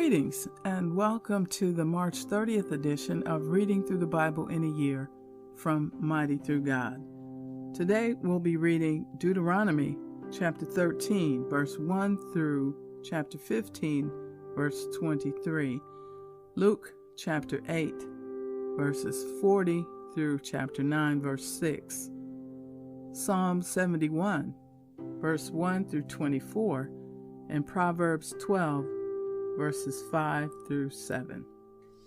Greetings and welcome to the March 30th edition of Reading Through the Bible in a Year from Mighty Through God. Today we'll be reading Deuteronomy chapter 13, verse 1 through chapter 15, verse 23, Luke chapter 8, verses 40 through chapter 9, verse 6, Psalm 71, verse 1 through 24, and Proverbs 12, verses 5 through 7.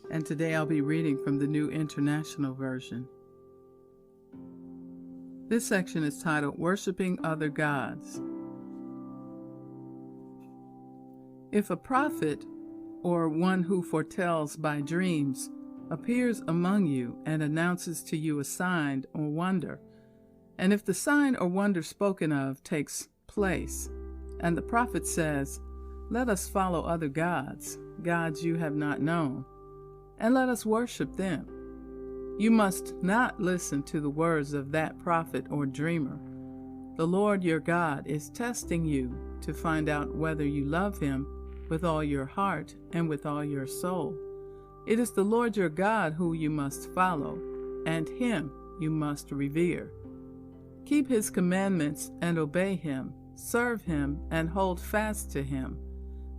And today I'll be reading from the New International Version. This section is titled, Worshipping Other Gods. If a prophet, or one who foretells by dreams, appears among you and announces to you a sign or wonder, and if the sign or wonder spoken of takes place, and the prophet says, "Let us follow other gods, gods you have not known, and let us worship them," you must not listen to the words of that prophet or dreamer. The Lord your God is testing you to find out whether you love him with all your heart and with all your soul. It is the Lord your God who you must follow, and him you must revere. Keep his commandments and obey him, serve him and hold fast to him.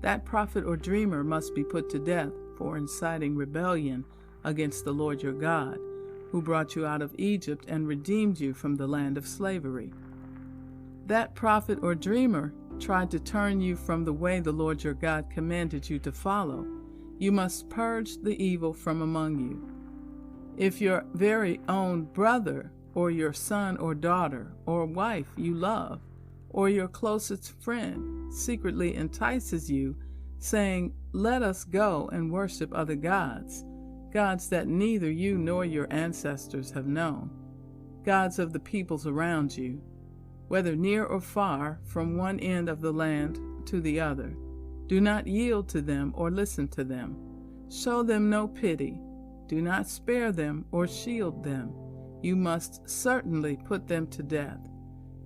That prophet or dreamer must be put to death for inciting rebellion against the Lord your God, who brought you out of Egypt and redeemed you from the land of slavery. That prophet or dreamer tried to turn you from the way the Lord your God commanded you to follow. You must purge the evil from among you. If your very own brother, or your son or daughter, or wife you love, or your closest friend secretly entices you, saying, "Let us go and worship other gods," gods that neither you nor your ancestors have known, gods of the peoples around you, whether near or far, from one end of the land to the other. Do not yield to them or listen to them. Show them no pity. Do not spare them or shield them. You must certainly put them to death.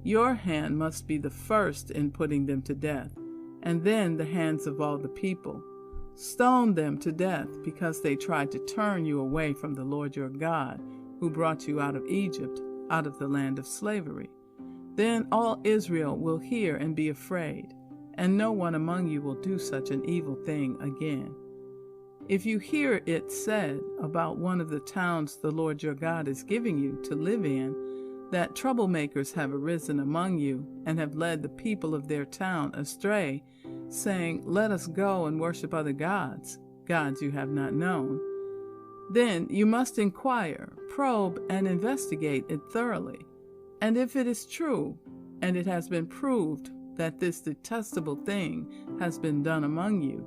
Your hand must be the first in putting them to death, and then the hands of all the people. Stone them to death because they tried to turn you away from the Lord your God, who brought you out of Egypt, out of the land of slavery. Then all Israel will hear and be afraid, and no one among you will do such an evil thing again. If you hear it said about one of the towns the Lord your God is giving you to live in, that troublemakers have arisen among you and have led the people of their town astray, saying, "Let us go and worship other gods, gods you have not known," then you must inquire, probe, and investigate it thoroughly. And if it is true, and it has been proved that this detestable thing has been done among you,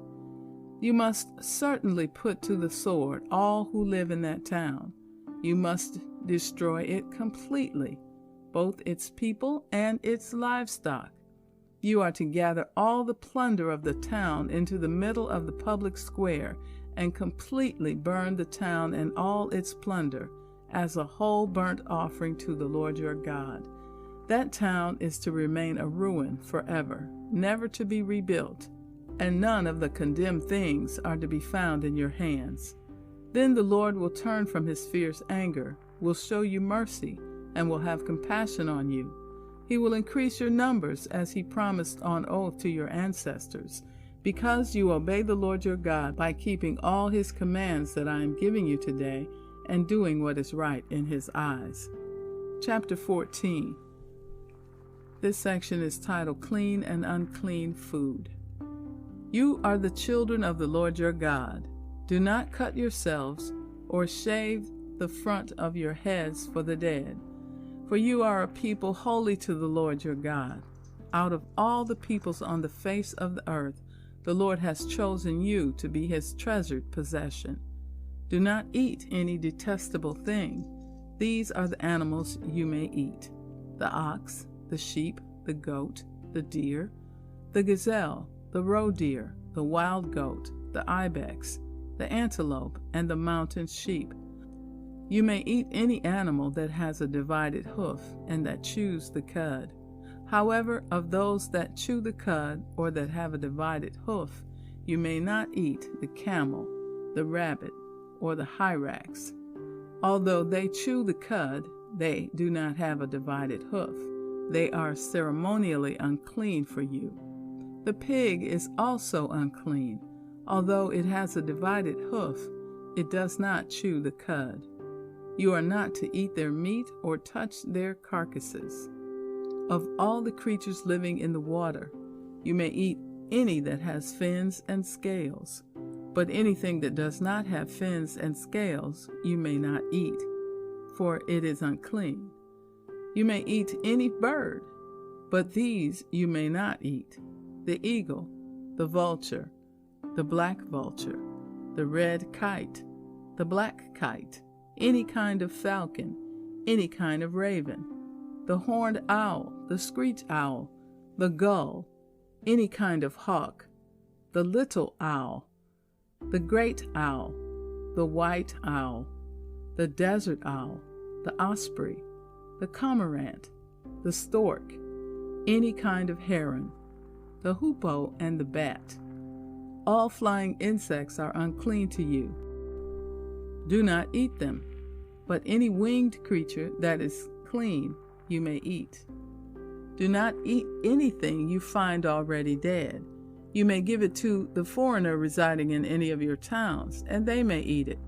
you must certainly put to the sword all who live in that town. You must destroy it completely, both its people and its livestock. You are to gather all the plunder of the town into the middle of the public square and completely burn the town and all its plunder as a whole burnt offering to the Lord your God. That town is to remain a ruin forever, never to be rebuilt, and none of the condemned things are to be found in your hands. Then the Lord will turn from his fierce anger, will show you mercy, and will have compassion on you. He will increase your numbers as he promised on oath to your ancestors, because you obey the Lord your God by keeping all his commands that I am giving you today and doing what is right in his eyes. Chapter 14. This section is titled, Clean and Unclean Food. You are the children of the Lord your God. Do not cut yourselves or shave the front of your heads for the dead, for you are a people holy to the Lord your God. Out of all the peoples on the face of the earth, the Lord has chosen you to be his treasured possession. Do not eat any detestable thing. These are the animals you may eat: the ox, the sheep, the goat, the deer, the gazelle, the roe deer, the wild goat, the ibex, the antelope, and the mountain sheep. You may eat any animal that has a divided hoof and that chews the cud. However, of those that chew the cud or that have a divided hoof, You may not eat the camel, the rabbit, or the hyrax. Although they chew the cud, they do not have a divided hoof. They are ceremonially unclean for you. The pig is also unclean. Although it has a divided hoof, it does not chew the cud. You are not to eat their meat or touch their carcasses. Of all the creatures living in the water, you may eat any that has fins and scales, but anything that does not have fins and scales you may not eat, for it is unclean. You may eat any bird, but these you may not eat: the eagle, the vulture, the black vulture, the red kite, the black kite, any kind of falcon, any kind of raven, the horned owl, the screech owl, the gull, any kind of hawk, the little owl, the great owl, the white owl, the desert owl, the osprey, the cormorant, the stork, any kind of heron, the hoopoe and the bat. All flying insects are unclean to you. Do not eat them, but any winged creature that is clean you may eat. Do not eat anything you find already dead. You may give it to the foreigner residing in any of your towns, and they may eat it,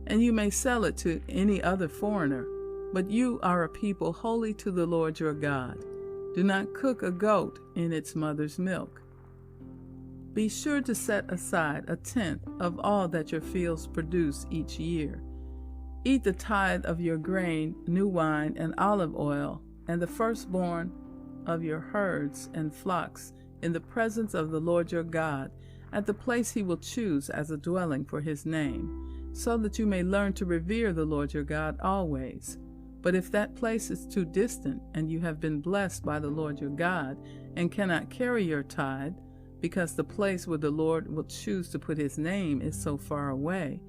and you may sell it to any other foreigner. But you are a people holy to the Lord your God. Do not cook a goat in its mother's milk. Be sure to set aside 1/10 of all that your fields produce each year. Eat the tithe of your grain, new wine, and olive oil, and the firstborn of your herds and flocks in the presence of the Lord your God, at the place he will choose as a dwelling for his name, so that you may learn to revere the Lord your God always. But if that place is too distant, and you have been blessed by the Lord your God, and cannot carry your tithe, because the place where the Lord will choose to put his name is so far away,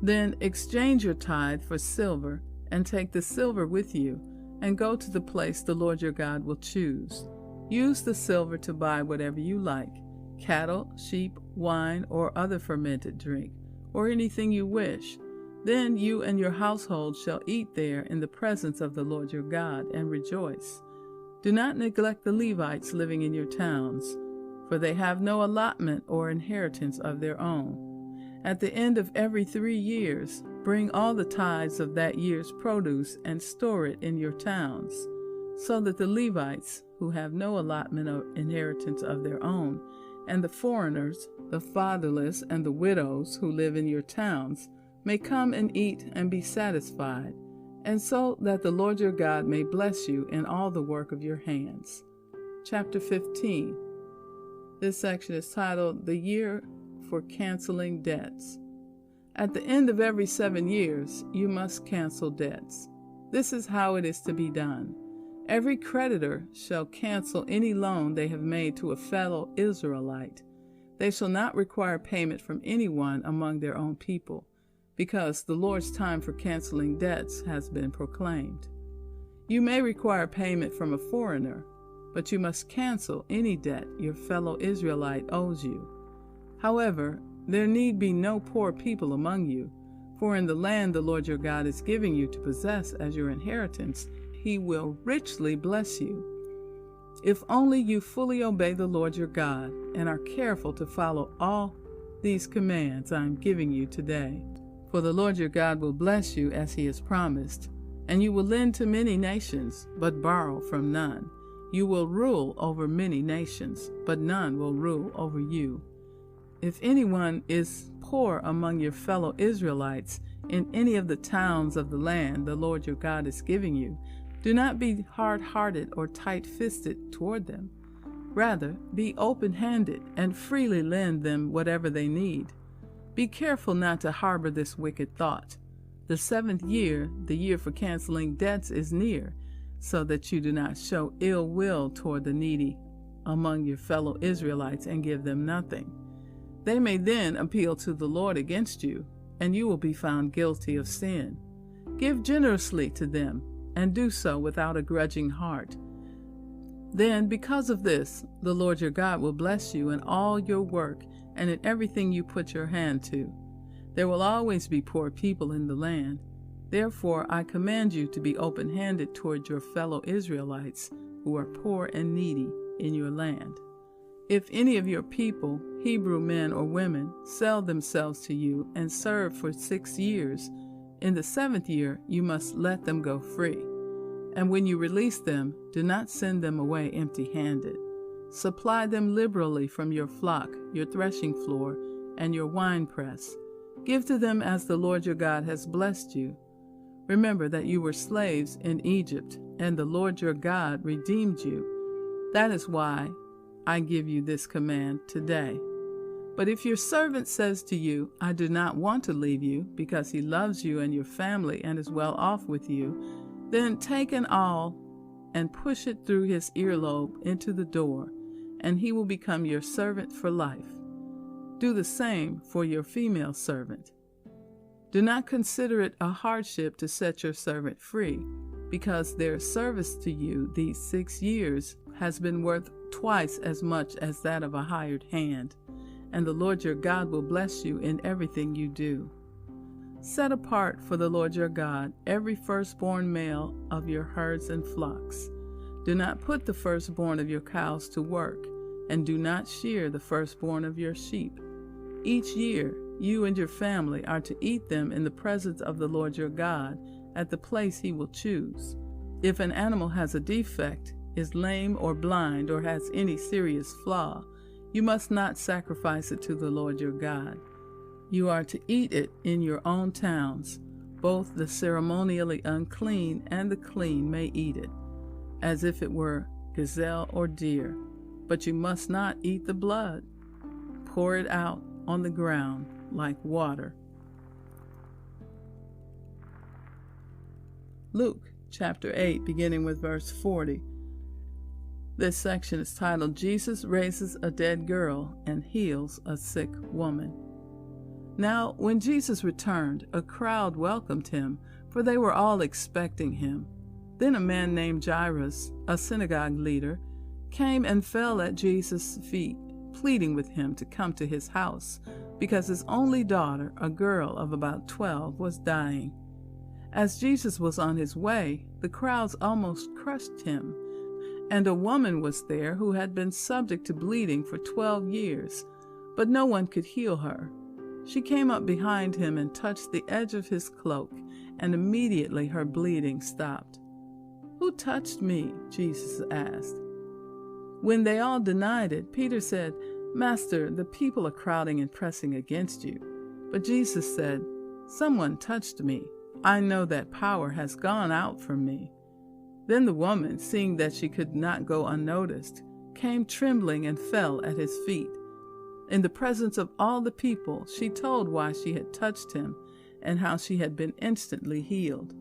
then exchange your tithe for silver, and take the silver with you, and go to the place the Lord your God will choose. Use the silver to buy whatever you like: cattle, sheep, wine, or other fermented drink, or anything you wish. Then you and your household shall eat there in the presence of the Lord your God, and rejoice. Do not neglect the Levites living in your towns, for they have no allotment or inheritance of their own. At the end of every 3 years, bring all the tithes of that year's produce and store it in your towns, so that the Levites, who have no allotment or inheritance of their own, and the foreigners, the fatherless, and the widows who live in your towns, may come and eat and be satisfied, and so that the Lord your God may bless you in all the work of your hands. Chapter 15. This section is titled, The Year for Canceling Debts. At the end of every 7 years, you must cancel debts. This is how it is to be done. Every creditor shall cancel any loan they have made to a fellow Israelite. They shall not require payment from anyone among their own people, because the Lord's time for canceling debts has been proclaimed. You may require payment from a foreigner, but you must cancel any debt your fellow Israelite owes you. However, there need be no poor people among you, for in the land the Lord your God is giving you to possess as your inheritance, he will richly bless you. If only you fully obey the Lord your God and are careful to follow all these commands I am giving you today. For the Lord your God will bless you as he has promised, and you will lend to many nations, but borrow from none. You will rule over many nations, but none will rule over you. If anyone is poor among your fellow Israelites in any of the towns of the land the Lord your God is giving you, do not be hard-hearted or tight-fisted toward them. Rather, be open-handed and freely lend them whatever they need. Be careful not to harbor this wicked thought. The 7th year, the year for canceling debts, is near, so that you do not show ill will toward the needy among your fellow Israelites and give them nothing. They may then appeal to the Lord against you, and you will be found guilty of sin. Give generously to them, and do so without a grudging heart. Then, because of this, the Lord your God will bless you in all your work and in everything you put your hand to. There will always be poor people in the land. Therefore, I command you to be open-handed toward your fellow Israelites who are poor and needy in your land. If any of your people, Hebrew men or women, sell themselves to you and serve for 6 years, in the 7th year you must let them go free. And when you release them, do not send them away empty-handed. Supply them liberally from your flock, your threshing floor, and your winepress. Give to them as the Lord your God has blessed you. Remember that you were slaves in Egypt, and the Lord your God redeemed you. That is why I give you this command today. But if your servant says to you, I do not want to leave you, because he loves you and your family and is well off with you, then take an awl and push it through his earlobe into the door, and he will become your servant for life. Do the same for your female servant. Do not consider it a hardship to set your servant free, because their service to you these 6 years has been worth twice as much as that of a hired hand, and the Lord your God will bless you in everything you do. Set apart for the Lord your God every firstborn male of your herds and flocks. Do not put the firstborn of your cows to work, and do not shear the firstborn of your sheep. Each year you and your family are to eat them in the presence of the Lord your God at the place he will choose. If an animal has a defect, is lame or blind, or has any serious flaw, you must not sacrifice it to the Lord your God. You are to eat it in your own towns. Both the ceremonially unclean and the clean may eat it, as if it were gazelle or deer. But you must not eat the blood. Pour it out on the ground like water. Luke chapter 8, beginning with verse 40. This section is titled, Jesus Raises a Dead Girl and Heals a Sick Woman. Now, when Jesus returned, a crowd welcomed him, for they were all expecting him. Then a man named Jairus, a synagogue leader, came and fell at Jesus' feet, pleading with him to come to his house, because his only daughter, a girl of about 12, was dying. As Jesus was on his way, the crowds almost crushed him, and a woman was there who had been subject to bleeding for 12 years, but no one could heal her. She came up behind him and touched the edge of his cloak, and immediately her bleeding stopped. "Who touched me?" Jesus asked. When they all denied it, Peter said, "Master, the people are crowding and pressing against you." But Jesus said, "Someone touched me. I know that power has gone out from me." Then the woman, seeing that she could not go unnoticed, came trembling and fell at his feet. In the presence of all the people, she told why she had touched him and how she had been instantly healed.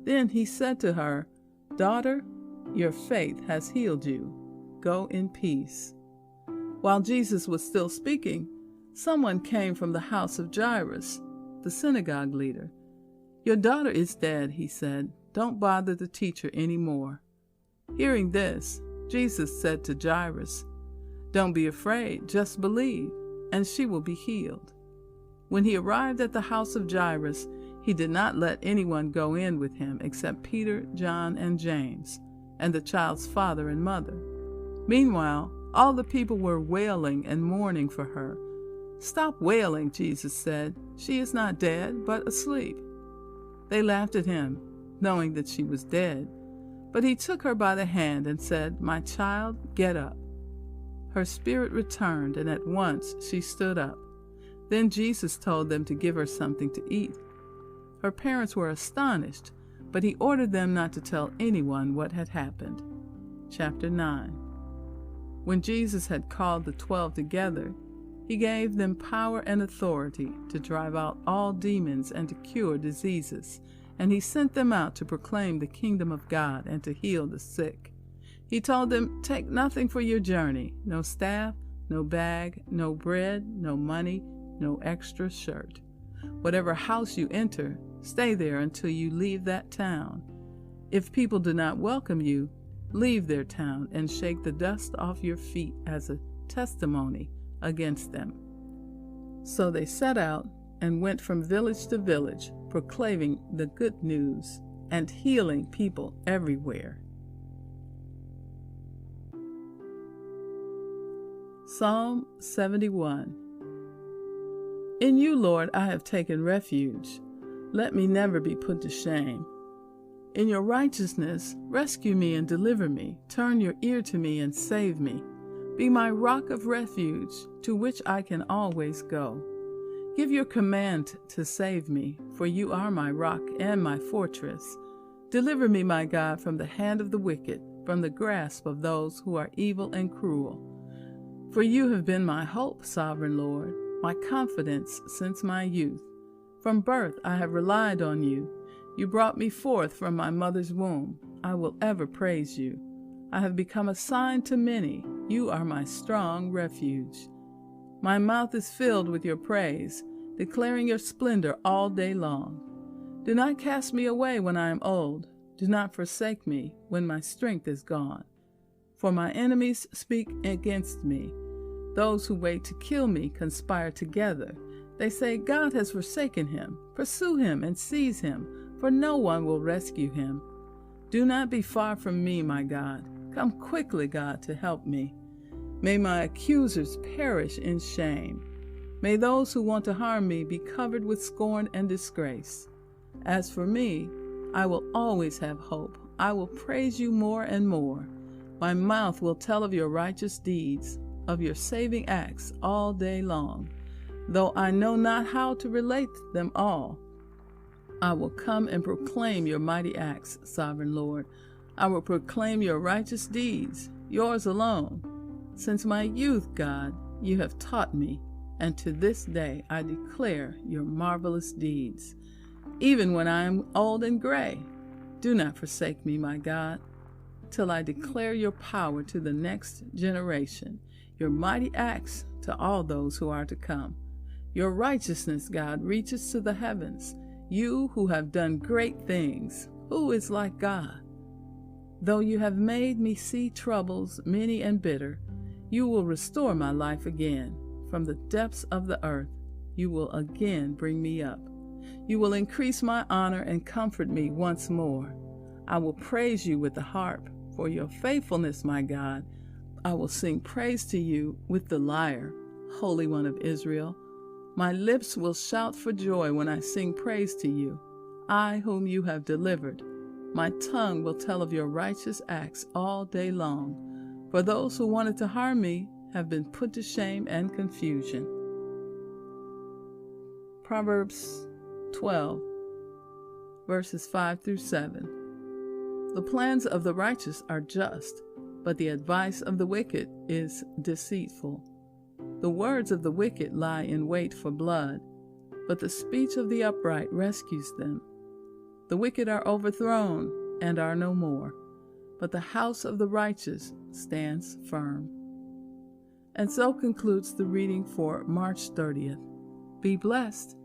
Then he said to her, "Daughter, your faith has healed you. Go in peace." While Jesus was still speaking, someone came from the house of Jairus, the synagogue leader. "Your daughter is dead," he said. "Don't bother the teacher any more." Hearing this, Jesus said to Jairus, "Don't be afraid, just believe, and she will be healed." When he arrived at the house of Jairus, he did not let anyone go in with him except Peter, John, and James, and the child's father and mother. Meanwhile, all the people were wailing and mourning for her. "Stop wailing," Jesus said. "She is not dead, but asleep." They laughed at him, knowing that she was dead. But he took her by the hand and said, "My child, get up." Her spirit returned, and at once she stood up. Then Jesus told them to give her something to eat. Her parents were astonished, but he ordered them not to tell anyone what had happened. Chapter 9. When Jesus had called the 12 together, he gave them power and authority to drive out all demons and to cure diseases, and he sent them out to proclaim the kingdom of God and to heal the sick. He told them, "Take nothing for your journey, no staff, no bag, no bread, no money, no extra shirt. Whatever house you enter, stay there until you leave that town. If people do not welcome you, leave their town and shake the dust off your feet as a testimony against them." So they set out and went from village to village, proclaiming the good news and healing people everywhere. Psalm 71. In you, Lord, I have taken refuge. Let me never be put to shame. In your righteousness, rescue me and deliver me. Turn your ear to me and save me. Be my rock of refuge, to which I can always go. Give your command to save me, for you are my rock and my fortress. Deliver me, my God, from the hand of the wicked, from the grasp of those who are evil and cruel. For you have been my hope, sovereign Lord, my confidence since my youth. From birth I have relied on you. You brought me forth from my mother's womb. I will ever praise you. I have become a sign to many. You are my strong refuge. My mouth is filled with your praise, declaring your splendor all day long. Do not cast me away when I am old. Do not forsake me when my strength is gone. For my enemies speak against me. Those who wait to kill me conspire together. They say, God has forsaken him. Pursue him and seize him, for no one will rescue him. Do not be far from me, my God. Come quickly, God, to help me. May my accusers perish in shame. May those who want to harm me be covered with scorn and disgrace. As for me, I will always have hope. I will praise you more and more. My mouth will tell of your righteous deeds, of your saving acts all day long. Though I know not how to relate them all, I will come and proclaim your mighty acts, sovereign Lord. I will proclaim your righteous deeds, yours alone. Since my youth, God, you have taught me, and to this day I declare your marvelous deeds. Even when I am old and gray, do not forsake me, my God, till I declare your power to the next generation, your mighty acts to all those who are to come. Your righteousness, God, reaches to the heavens. You who have done great things, who is like God? Though you have made me see troubles many and bitter, you will restore my life again. From the depths of the earth, you will again bring me up. You will increase my honor and comfort me once more. I will praise you with the harp for your faithfulness, my God. I will sing praise to you with the lyre, Holy One of Israel. My lips will shout for joy when I sing praise to you, I whom you have delivered. My tongue will tell of your righteous acts all day long, for those who wanted to harm me have been put to shame and confusion. Proverbs 12, verses 5 through 7. The plans of the righteous are just, but the advice of the wicked is deceitful. The words of the wicked lie in wait for blood, but the speech of the upright rescues them. The wicked are overthrown and are no more, but the house of the righteous stands firm. And so concludes the reading for March 30th. Be blessed.